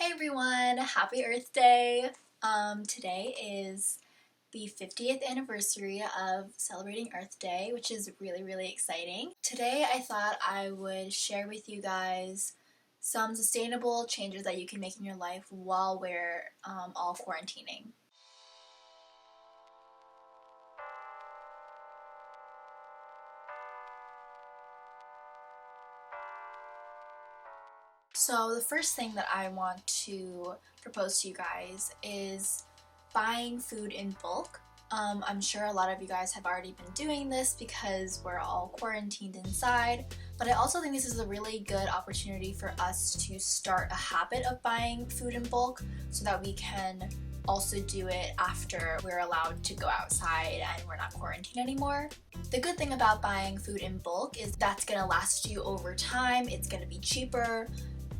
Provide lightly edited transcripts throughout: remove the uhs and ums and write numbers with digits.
Hey everyone, happy Earth Day! Today is the 50th anniversary of celebrating Earth Day, which is really exciting. Today I thought I would share with you guys some sustainable changes that you can make in your life while we're all quarantining. So the first thing that I want to propose to you guys is buying food in bulk. I'm sure a lot of you guys have already been doing this because we're all quarantined inside, but I also think this is a really good opportunity for us to start a habit of buying food in bulk so that we can also do it after we're allowed to go outside and we're not quarantined anymore. The good thing about buying food in bulk is that's gonna last you over time, it's gonna be cheaper,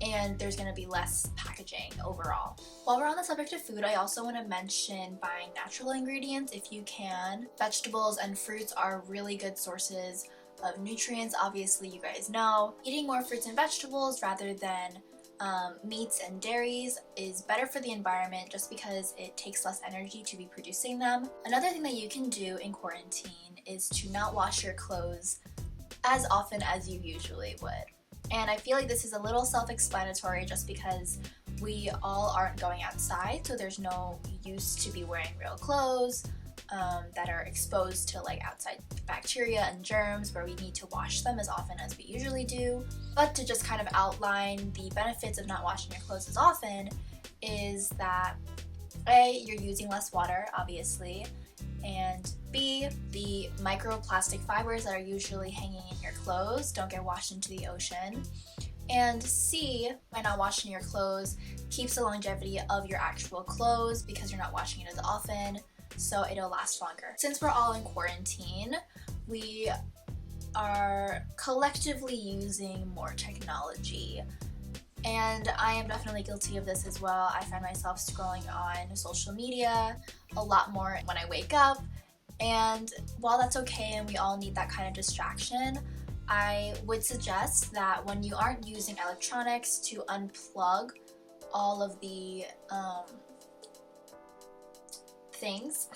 and there's going to be less packaging overall. While we're on the subject of food, I also want to mention buying natural ingredients if you can. Vegetables and fruits are really good sources of nutrients, obviously you guys know. Eating more fruits and vegetables rather than meats and dairies is better for the environment just because it takes less energy to be producing them. Another thing that you can do in quarantine is to not wash your clothes as often as you usually would. And I feel like this is a little self-explanatory just because we all aren't going outside, so there's no use to be wearing real clothes that are exposed to like outside bacteria and germs where we need to wash them as often as we usually do. But to just kind of outline the benefits of not washing your clothes as often is that A, you're using less water, obviously, and B, the microplastic fibers that are usually hanging in your clothes don't get washed into the ocean. And C, by not washing your clothes, keeps the longevity of your actual clothes because you're not washing it as often, so it'll last longer. Since we're all in quarantine, we are collectively using more technology. And I am definitely guilty of this as well. I find myself scrolling on social media a lot more when I wake up. And while that's okay and we all need that kind of distraction, I would suggest that when you aren't using electronics to unplug all of the things,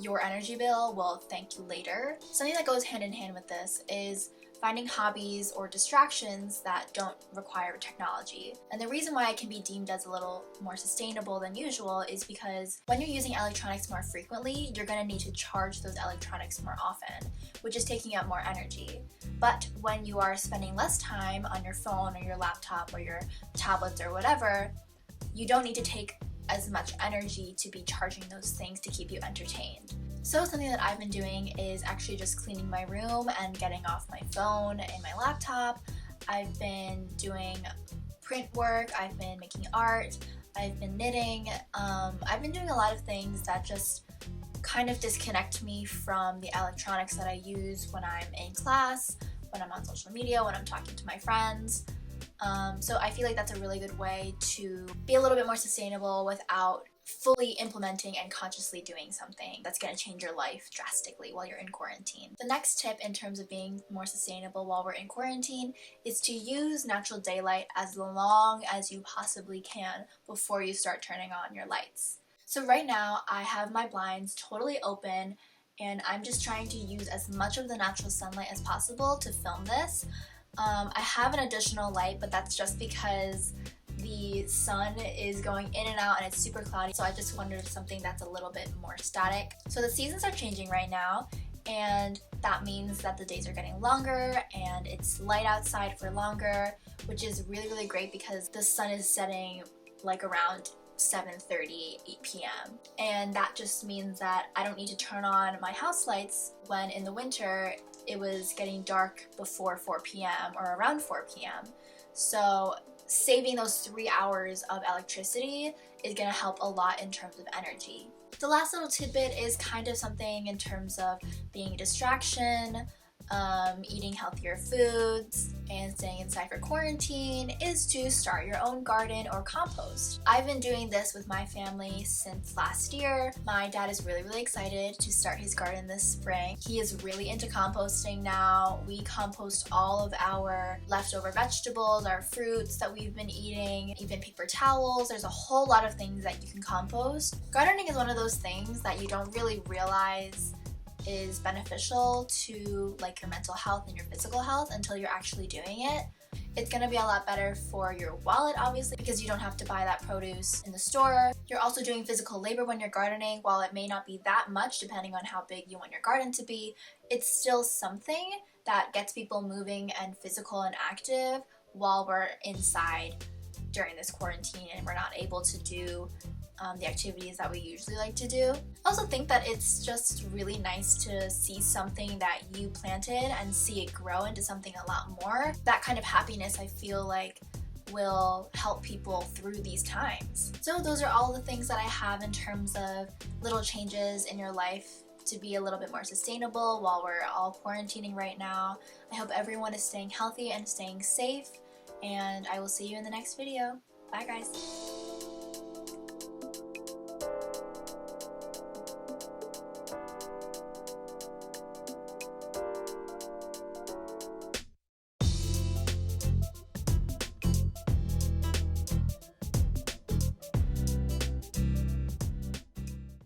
your energy bill will thank you later. Something that goes hand in hand with this is finding hobbies or distractions that don't require technology. And the reason why it can be deemed as a little more sustainable than usual is because when you're using electronics more frequently, you're going to need to charge those electronics more often, which is taking up more energy. But when you are spending less time on your phone or your laptop or your tablets or whatever, you don't need to take as much energy to be charging those things to keep you entertained. So something that I've been doing is actually just cleaning my room and getting off my phone and my laptop. I've been doing print work, I've been making art, I've been knitting, I've been doing a lot of things that just kind of disconnect me from the electronics that I use when I'm in class, when I'm on social media, when I'm talking to my friends. So I feel like that's a really good way to be a little bit more sustainable without fully implementing and consciously doing something that's going to change your life drastically while you're in quarantine. The next tip in terms of being more sustainable while we're in quarantine is to use natural daylight as long as you possibly can before you start turning on your lights. So right now I have my blinds totally open and I'm just trying to use as much of the natural sunlight as possible to film this. I have an additional light, but that's just because the sun is going in and out and it's super cloudy, so I just wanted something that's a little bit more static. So the seasons are changing right now, and that means that the days are getting longer and it's light outside for longer, which is really great because the sun is setting like around 7:30, 8 p.m. And that just means that I don't need to turn on my house lights when in the winter it was getting dark before 4 p.m. or around 4 p.m. So saving those 3 hours of electricity is going to help a lot in terms of energy. The last little tidbit is kind of something in terms of being a distraction. eating healthier foods, and staying inside for quarantine is to start your own garden or compost. I've been doing this with my family since last year. My dad is really excited to start his garden this spring. He is really into composting now. We compost all of our leftover vegetables, our fruits that we've been eating, even paper towels. There's a whole lot of things that you can compost. Gardening is one of those things that you don't really realize is beneficial to like your mental health and your physical health until you're actually doing it. It's gonna be a lot better for your wallet, obviously, because you don't have to buy that produce in the store. You're also doing physical labor when you're gardening. While it may not be that much, depending on how big you want your garden to be, it's still something that gets people moving and physical and active while we're inside during this quarantine and we're not able to do the activities that we usually like to do. I also think that it's just really nice to see something that you planted and see it grow into something a lot more. That kind of happiness, I feel like, will help people through these times. So those are all the things that I have in terms of little changes in your life to be a little bit more sustainable while we're all quarantining right now. I hope everyone is staying healthy and staying safe, and I will see you in the next video. Bye guys!